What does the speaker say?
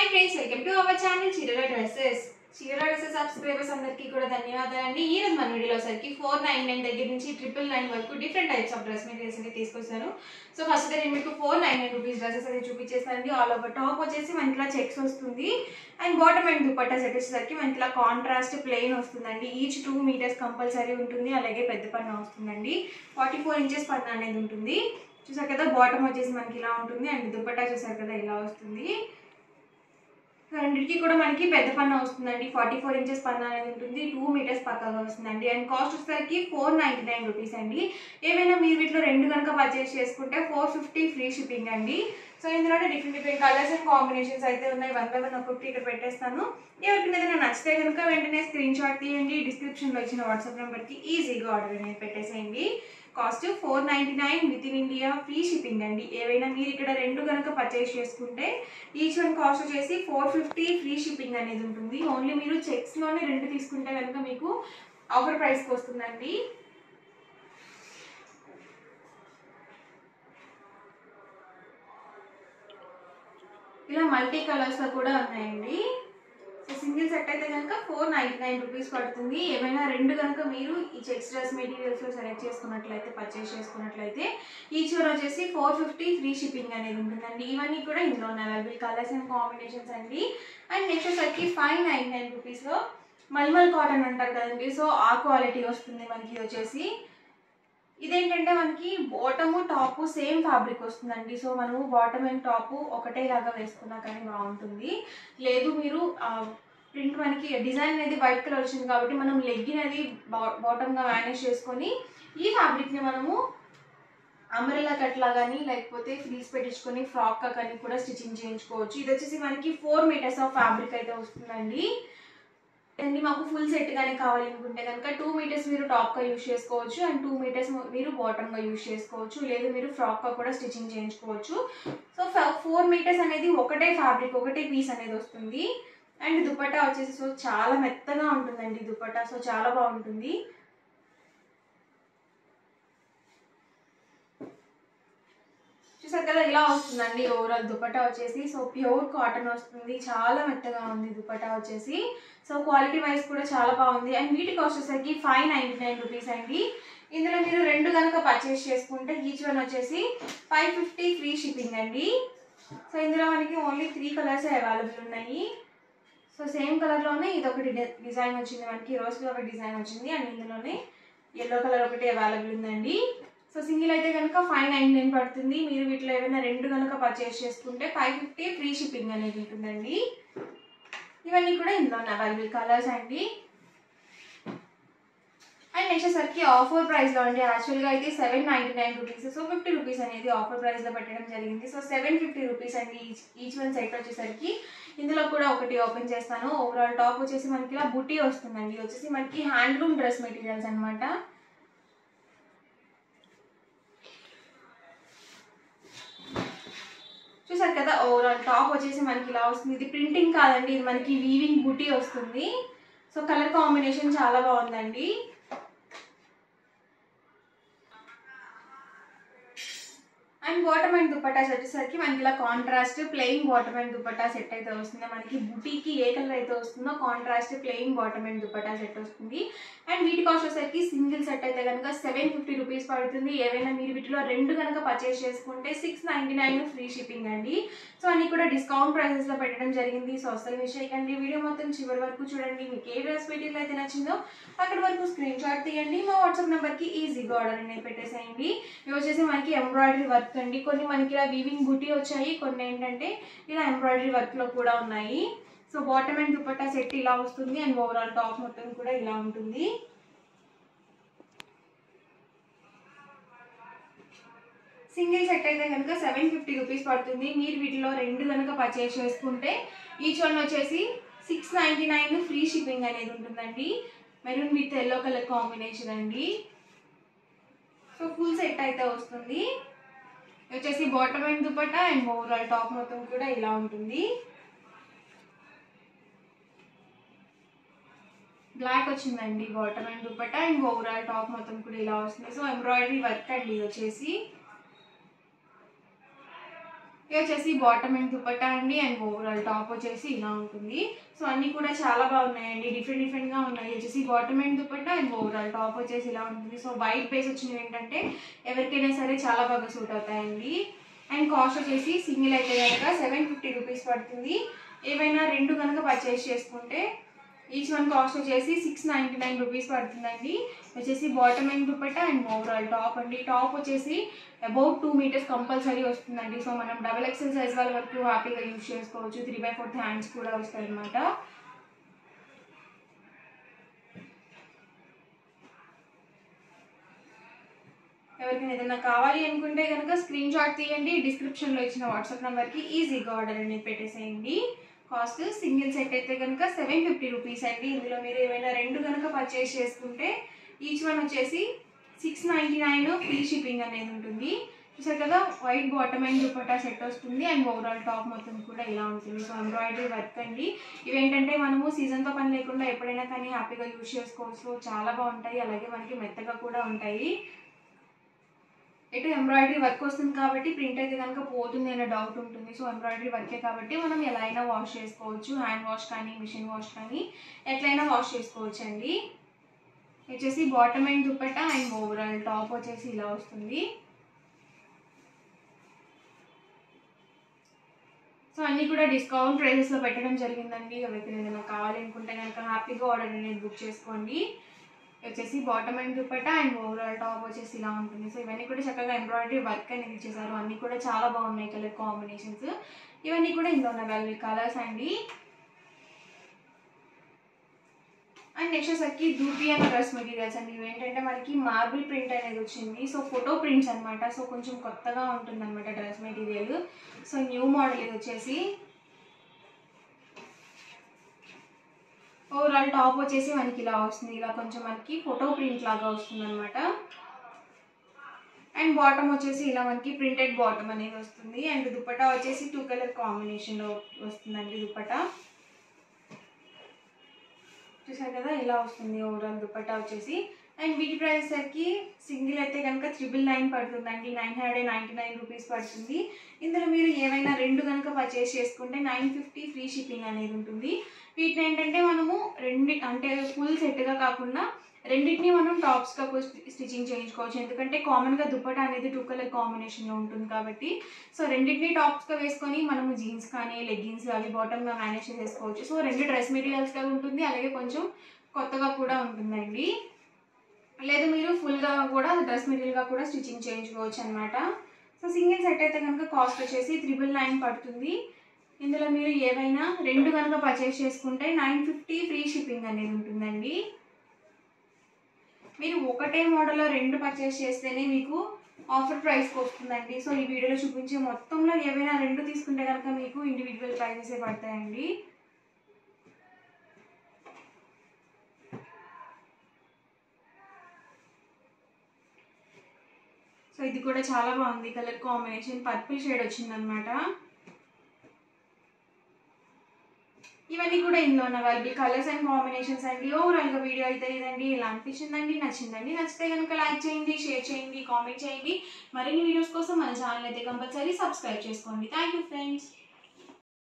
Hi friends, welcome to our channel Chirala Dresses. Chirala Dresses subscribers అందరికీ కూడా ధన్యవాదాలండి. ఈ రోజు మన వీడియోలో సరికి 499 దగ్గర నుంచి 999 వరకు different types of dress materials అయితే తీసుకొస్తాను. సో ఫస్ట్ నేను మీకు 499 రూపీస్ డ్రెసెస్ అయితే చూపించేస్తానండి. ఆల్ ఓవర్ టాప్ వచ్చేసి మనకి ఇలా చెక్స్ వస్తుంది and bottom and dupatta set వచ్చేసరికి మనకి ఇలా కాంట్రాస్ట్ ప్లెయిన్ వస్తుందండి. ఈచ్ 2 మీటర్స్ కంపల్సరీ ఉంటుంది. అలాగే పెద్ద పన్నా వస్తుందండి. 44 ఇంచెస్ పన్నా అనేది ఉంటుంది. చూసారు కదా, బాటమ్ వచ్చేసి మనకి ఇలా ఉంటుంది అండ్ దుపట్టా చూసారు కదా ఇలా వస్తుంది. రెండింటికి కూడా మనకి పెద్ద పన్నా వస్తుందండి. 44 ఇంచెస్ పన్నా అనేది ఉంటుంది. 2 మీటర్స్ పక్కాగా వస్తుందండి. అండ్ కాస్ట్ వచ్చేసరికి 499 రూపీస్ అండి. ఏమైనా మీరు వీటిలో రెండు కనుక పర్చేస్ చేసుకుంటే 450 ఫ్రీ షిప్పింగ్ అండి. సో ఇందులోనే డిఫరెంట్ కలర్స్ అండ్ కాంబినేషన్స్ అయితే ఉన్నాయి. 1 by 1 ఒక్కొక్కటి ఇక్కడ పెట్టేస్తాను. ఎవరికైనా ఏదైనా నచ్చితే కనుక వెంటనే స్క్రీన్ షాట్ తీయండి. డిస్క్రిప్షన్లో ఇచ్చిన వాట్సాప్ నెంబర్కి ఈజీగా ఆర్డర్ అనేది పెట్టేసేయండి. Cost 499 with in India free shipping అండి. ఏవైనా మీరు ఇక్కడ రెండు కనుక పర్చేస్ చేసుకుంటే ఈచ్ వన్ కాస్ట్ వచ్చేసి 450 ఫ్రీ షిప్పింగ్ అనేది ఉంటుంది. ఓన్లీ మీరు చెక్స్లోనే రెండు తీసుకుంటే కనుక మీకు ఆఫర్ ప్రైస్కి వస్తుందండి. ఇలా మల్టీ కలర్స్లో కూడా ఉన్నాయండి. సో సింగిల్ సెట్ అయితే కనుక 499 రూపీస్ పడుతుంది. ఏమైనా రెండు కనుక మీరు ఈ చెక్స్ డ్రెస్ మెటీరియల్స్లో సెలెక్ట్ చేసుకున్నట్లయితే పర్చేస్ చేసుకున్నట్లయితే ఈచ్ వన్ వచ్చేసి 450 ఫ్రీ షిప్పింగ్ అనేది ఉంటుందండి. ఇవన్నీ కూడా ఇందులో అవైలబుల్ కలర్స్ అండ్ కాంబినేషన్స్ అండి. అండ్ నెక్స్ట్ వచ్చేసరికి 599 రూపీస్లో మల్మల్ కాటన్ అంటారు కదండి. సో ఆ క్వాలిటీ వస్తుంది మనకి. ఇది వచ్చేసి ఇదేంటంటే మనకి బాటము టాపు సేమ్ ఫ్యాబ్రిక్ వస్తుందండి. సో మనము బాటమ్ అండ్ టాపు ఒకటేలాగా వేసుకున్నా కానీ బాగుంటుంది. లేదు మీరు ప్రింట్ మనకి డిజైన్ అనేది వైట్ కలర్ వచ్చింది కాబట్టి మనం లెగ్గిన్ అది బాటమ్గా మేనేజ్ చేసుకొని ఈ ఫ్యాబ్రిక్ని మనము అంబ్రెల్లా కట్ లాగాని లేకపోతే ఫ్రీల్స్ పెట్టించుకొని ఫ్రాక్గా కానీ కూడా స్టిచ్చింగ్ చేయించుకోవచ్చు. ఇది వచ్చేసి మనకి 4 మీటర్స్ ఆఫ్ ఫ్యాబ్రిక్ అయితే వస్తుందండి. అండి మాకు ఫుల్ సెట్ గానే కావాలి అనుకుంటే కనుక 2 మీటర్స్ మీరు టాప్గా యూజ్ చేసుకోవచ్చు అండ్ 2 మీటర్స్ మీరు బాటమ్గా యూజ్ చేసుకోవచ్చు. లేదు మీరు ఫ్రాక్గా కూడా స్టిచ్చింగ్ చేయించుకోవచ్చు. సో 4 మీటర్స్ అనేది ఒకటే ఫ్యాబ్రిక్ ఒకటే పీస్ అనేది వస్తుంది. అండ్ దుపట్టా వచ్చేసి సో చాలా మెత్తగా ఉంటుందండి దుపట్టా. సో చాలా బాగుంటుంది. చూసారు కదా ఇలా వస్తుందండి ఓవరాల్ దుపట్టా వచ్చేసి. సో ప్యూర్ కాటన్ వస్తుంది. చాలా మెత్తగా ఉంది దుపట్టా వచ్చేసి. సో క్వాలిటీ వైజ్ కూడా చాలా బాగుంది. అండ్ వీటి కాస్ట్ వచ్చేసరికి 599 రూపీస్ అండి. ఇందులో మీరు రెండు కనుక పర్చేస్ చేసుకుంటే ఈచ్ వన్ వచ్చేసి 550 ఫ్రీ షిప్పింగ్ అండి. సో ఇందులో మనకి ఓన్లీ 3 కలర్స్ అవైలబుల్ ఉన్నాయి. సో సేమ్ కలర్లోనే ఇది ఒకటి డిజైన్ వచ్చింది మనకి. రోజ్ ఫ్లవర్ డిజైన్ వచ్చింది అండ్ ఇందులోనే ఎల్లో కలర్ ఒకటి అవైలబుల్ ఉందండి. సో సింగిల్ అయితే కనుక 599 పడుతుంది. మీరు వీటిలో ఏమైనా రెండు కనుక పర్చేస్ చేసుకుంటే 550 ఫ్రీ షిప్పింగ్ అనేది ఉంటుందండి. ఇవన్నీ కూడా ఇందులో అవైలబుల్ కలర్స్ అండి. అండ్ నెక్స్ట్ వచ్చేసరికి ఆఫర్ ప్రైస్లో అండి. యాక్చువల్గా అయితే 799 రూపీస్. సో 50 రూపీస్ అనేది ఆఫర్ ప్రైస్లో పెట్టడం జరిగింది. సో 750 రూపీస్ అండి ఈచ్ వన్ సెట్ వచ్చేసరికి. ఇందులో కూడా ఒకటి ఓపెన్ చేస్తాను. ఓవరాల్ టాప్ వచ్చేసి మనకి ఇలా బుటీ వస్తుందండి. వచ్చేసి మనకి హ్యాండ్లూమ్ డ్రెస్ మెటీరియల్స్ అనమాట. చూసారు కదా ఓవరాల్ టాప్ వచ్చేసి మనకి ఇలా వస్తుంది. ఇది ప్రింటింగ్ కాదండి, ఇది మనకి వీవింగ్ బుటీ వస్తుంది. సో కలర్ కాంబినేషన్ చాలా బాగుందండి. అండ్ బాటమ్ అండ్ దుపట్టా వచ్చేసరికి మనకి ఇలా contrast plain bottom and dupatta set అయితే వస్తుంది. మనకి బుటీకి ఏ కలర్ అయితే వస్తుందో contrast plain bottom and dupatta set వస్తుంది. అండ్ వీటి కాస్ట్ వచ్చేసరికి సింగిల్ సెట్ అయితే కనుక 750 రూపీస్ పడుతుంది. ఏవైనా మీరు వీటిలో రెండు కనుక పర్చేస్ చేసుకుంటే 699 ఫ్రీ షిప్పింగ్ అండి. సో అన్ని కూడా డిస్కౌంట్ ప్రైసెస్లో పెట్టడం జరిగింది. సో అసలు మిస్ చేయకండి. వీడియో మొత్తం చివరి వరకు చూడండి. మీకు ఏ డ్రెస్ మెటీరియల్ అయితే నచ్చిందో అక్కడి వరకు స్క్రీన్ షాట్ తీయండి. మా వాట్సాప్ నెంబర్కి ఈజీగా ఆర్డర్ అనేది పెట్టేసేయండి. ఇవి వచ్చేసి మనకి ఎంబ్రాయిడరీ వర్క్ అండి. కొన్ని మనకి ఇలా వీవింగ్ బుటీ వచ్చాయి, కొన్ని ఏంటంటే ఇలా ఎంబ్రాయిడరీ వర్క్లో కూడా ఉన్నాయి. So bottom and dupatta set ఇలా వస్తుంది అండ్ ఓవరాల్ టాప్ మొత్తం కూడా ఇలా ఉంటుంది. సింగిల్ సెట్ అయితే కనుక 750 రూపీస్ పడుతుంది. మీరు వీటిలో రెండు కనుక పర్చేస్ చేసుకుంటే ఈచ్ వన్ వచ్చేసి 699 ఫ్రీ షిప్పింగ్ అనేది ఉంటుందండి. Maroon with yellow colour combination అండి. సో ఫుల్ సెట్ అయితే వస్తుంది. వచ్చేసి bottom and dupatta and overall top మొత్తం కూడా ఇలా ఉంటుంది. బ్లాక్ వచ్చిందండి bottom and dupatta and overall top మొత్తం కూడా ఇలా వస్తుంది. సో ఎంబ్రాయిడరీ వర్క్ అండి ఇది వచ్చేసి. ఇది వచ్చేసి బాటమ్ అండ్ దుపట్టా అండి అండ్ ఓవరాల్ టాప్ వచ్చేసి ఇలా ఉంటుంది. సో అన్నీ కూడా చాలా బాగున్నాయండి, డిఫరెంట్గా ఉన్నాయి. వచ్చేసి bottom and dupatta and overall top వచ్చేసి ఇలా ఉంటుంది. సో వైట్ బేస్ వచ్చినవి ఏంటంటే ఎవరికైనా సరే చాలా బాగా సూట్ అవుతాయండి. అండ్ కాస్ట్ వచ్చేసి సింగిల్ అయితే కనుక 750 రూపీస్ పడుతుంది. ఏవైనా రెండు కనుక పర్చేస్ చేసుకుంటే ఈచ్ వన్ కాస్ట్ వచ్చేసి 699 రూపీస్ పడుతుందండి. వచ్చేసి bottom and dupatta and overall top అండి. టాప్ వచ్చేసి అబౌట్ 2 మీటర్స్ కంపల్సరీ వస్తుందండి. సో మనం XXL సైజ్ వాళ్ళ వరకు హ్యాపీగా యూజ్ చేసుకోవచ్చు. 3/4 హ్యాండ్స్ కూడా వస్తాయి అన్నమాట. ఎవరికైనా ఏదైనా కావాలి అనుకుంటే కనుక స్క్రీన్ షాట్ తీయండి, డిస్క్రిప్షన్లో ఇచ్చిన వాట్సాప్ నెంబర్కి ఈజీగా ఆర్డర్ అనేది పెట్టేసేయండి. కాస్ట్ సింగిల్ సెట్ అయితే కనుక 750 రూపీస్ అండి. ఇందులో మీరు ఏమైనా రెండు కనుక పర్చేస్ చేసుకుంటే ఈచ్ వన్ వచ్చేసి 699 ఫ్రీ షిప్పింగ్ అనేది ఉంటుంది. చూసారు కదా, white bottom and dupatta set వస్తుంది అండ్ ఓవరాల్ టాప్ మొత్తం కూడా ఇలా ఉంటుంది. సో ఎంబ్రాయిడరీ వర్క్ అండి. ఇవేంటంటే మనము సీజన్తో పని లేకుండా ఎప్పుడైనా కానీ హ్యాపీగా యూజ్ చేసుకోవచ్చు. చాలా బాగుంటాయి, అలాగే మనకి మెత్తగా కూడా ఉంటాయి. ఎటు ఎంబ్రాయిడరీ వర్క్ వస్తుంది కాబట్టి ప్రింట్ అయితే కనుక పోతుంది అనే డౌట్ ఉంటుంది. సో ఎంబ్రాయిడరీ వర్కే కాబట్టి మనం ఎలా అయినా వాష్ చేసుకోవచ్చు. హ్యాండ్ వాష్ కానీ మిషన్ వాష్ కానీ ఎట్లయినా వాష్ చేసుకోవచ్చు అండి. వచ్చేసి bottom and dupatta and overall top వచ్చేసి ఇలా వస్తుంది. సో అన్నీ కూడా డిస్కౌంట్ ప్రైజెస్లో పెట్టడం జరిగిందండి. ఎవరికైనా ఏదైనా కావాలనుకుంటే కనుక హ్యాపీగా ఆర్డర్ అనేది బుక్ చేసుకోండి. వచ్చేసి bottom and dupatta and overall top వచ్చేసి ఇలా ఉంటుంది. సో ఇవన్నీ కూడా చక్కగా ఎంబ్రాయిడరీ వర్క్ అనేది ఇచ్చేసారు. అన్నీ కూడా చాలా బాగున్నాయి కలర్ కాంబినేషన్స్. ఇవన్నీ కూడా ఇందులో ఉన్న అవైలబుల్ కలర్స్ అండి. అండ్ నెక్స్ట్ వచ్చేసరికి దూపియన్ డ్రెస్ మెటీరియల్స్ అండి. ఇవి ఏంటంటే మనకి మార్బుల్ ప్రింట్ అనేది వచ్చింది. సో ఫోటో ప్రింట్స్ అనమాట. సో కొంచెం కొత్తగా ఉంటుంది అనమాట dress material. So new model ఇది వచ్చేసి. ఓవరాల్ టాప్ వచ్చేసి మనకి ఇలా వస్తుంది. ఇలా కొంచెం మనకి ఫోటో ప్రింట్ లాగా వస్తుంది అనమాట. అండ్ బాటమ్ వచ్చేసి ఇలా మనకి ప్రింటెడ్ బాటమ్ అనేది వస్తుంది. అండ్ దుపట్టా వచ్చేసి 2 కలర్ కాంబినేషన్లో వస్తుందండి దుపట్టా. చూసారు కదా, ఇలా వస్తుంది ఓవరాల్ దుపట్టా వచ్చేసి. అండ్ వీటి ప్రైస్ సరికి సింగిల్ అయితే కనుక 999 పడుతుందండి. 999 రూపీస్ పడుతుంది. ఇందులో మీరు ఏవైనా రెండు కనుక పర్చేస్ చేసుకుంటే 950 ఫ్రీ షిప్పింగ్ అనేది ఉంటుంది. వీటిని ఏంటంటే మనము అంటే ఫుల్ సెట్గా కాకుండా రెండింటిని మనం టాప్స్గా స్టిచ్చింగ్ చేయించుకోవచ్చు. ఎందుకంటే కామన్గా దుపట్టా అనేది 2 కలర్ కాంబినేషన్లో ఉంటుంది కాబట్టి. సో రెండింటిని టాప్స్గా వేసుకొని మనము జీన్స్ కానీ లెగ్గిన్స్ అవి బాటమ్గా మేనేజ్ చేసుకోవచ్చు. సో రెండు డ్రెస్ మెటీరియల్స్గా ఉంటుంది, అలాగే కొంచెం కొత్తగా కూడా ఉంటుందండి. లేదు మీరు ఫుల్గా కూడా డ్రెస్ మెటీరియల్గా కూడా స్టిచ్చింగ్ చేయించుకోవచ్చు అనమాట. సో సింగిల్ సెట్ అయితే కనుక కాస్ట్ వచ్చేసి 999 పడుతుంది. ఇందులో మీరు ఏవైనా రెండు కనుక పర్చేస్ చేసుకుంటే 950 ఫ్రీ షిప్పింగ్ అనేది ఉంటుందండి. మీరు ఒకటే మోడల్లో రెండు పర్చేస్ చేస్తేనే మీకు ఆఫర్ ప్రైస్కి వస్తుందండి. సో ఈ వీడియోలో చూపించే మొత్తంలో ఏవైనా రెండు తీసుకుంటే కనుక మీకు ఇండివిజువల్ ప్రైజెసే పడతాయండి. సో ఇది కూడా చాలా బాగుంది, కలర్ కాంబినేషన్ పర్పుల్ షేడ్ వచ్చిందనమాట. ఇవన్నీ కూడా ఇందులో ఉన్న అవైలబుల్ కలర్స్ అండ్ కాంబినేషన్స్ అండి. ఓవరాల్గా వీడియో అయితే ఇదండి. ఇలా అనిపించిందండి, నచ్చిందండి. నచ్చితే కనుక లైక్ చేయండి, షేర్ చేయండి, కామెంట్ చేయండి. మరిన్ని వీడియోస్ కోసం మన ఛానల్ అయితే కంపల్సరీ సబ్స్క్రైబ్ చేసుకోండి. Thank you friends.